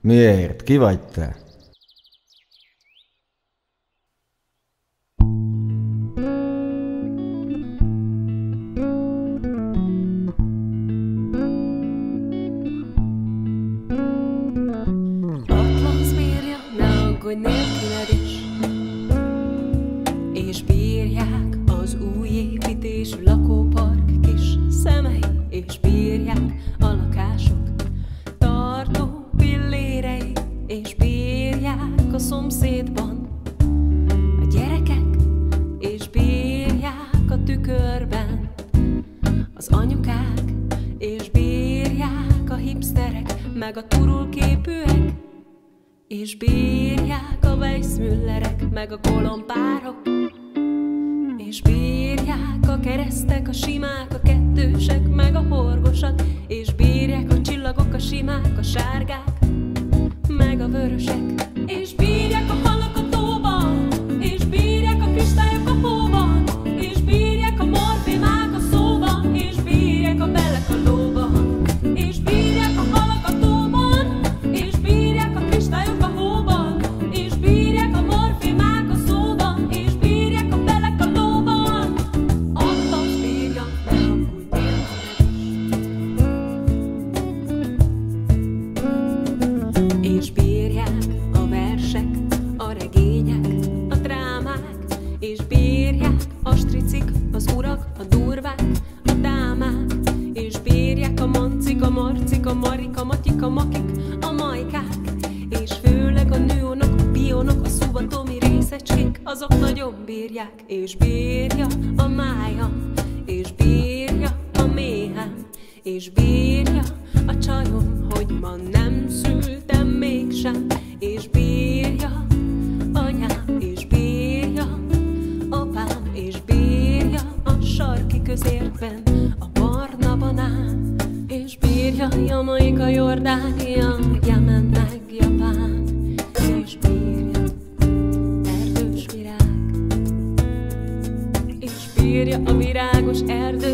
Miért? Ki vagy te? Atlasz bírja, ne aggódj nélküled is, és bírják az új építésű lakópark kis szemei, és bírják a lakások tartó pillérei, és bírják a szomszédban a gyerekek, és bírják a tükörben az anyukák, és bírják a hipsterek, meg a turulképűek, és bírják a Weissmüllerek, meg a kolompárok, és bírják a keresztek, a simák, a kettősek, meg a horgosak, és bírják a csillagok, a simák, a sárgák, meg a vörösek, és bírják a halak a tóban, és bírják a kristályok a hóban, és bírják a morfémák a szóban, és bírják a belek a lóban, és bírják a halak a tóban, és bírják a kristályok a hóban, és bírják a morfémák a szóban, és bírják a belek a lóban. Atlasz bírja, ne aggódj nélküled is. És bírják a versek, a regények, a drámák, és bírják a stricik, az urak, a durvák, a dámák, és bírják a mancik, a marcik, a marik, a matyik, a makik, a majkák, és főleg a nőonok, a pionok, a szubatomi részecskék, azok nagyon bírják, és bírja a májam, és bírja a méhem, és bírja a csajom, hogy ma nem szültem mégsem, és bírja anyám, és bírja apám, és bírja a sarki közértben a barna banán, és bírja Jamaika, Jordánia, Jemen meg Japán, és bírja erdős virág, és bírja a virágos erdő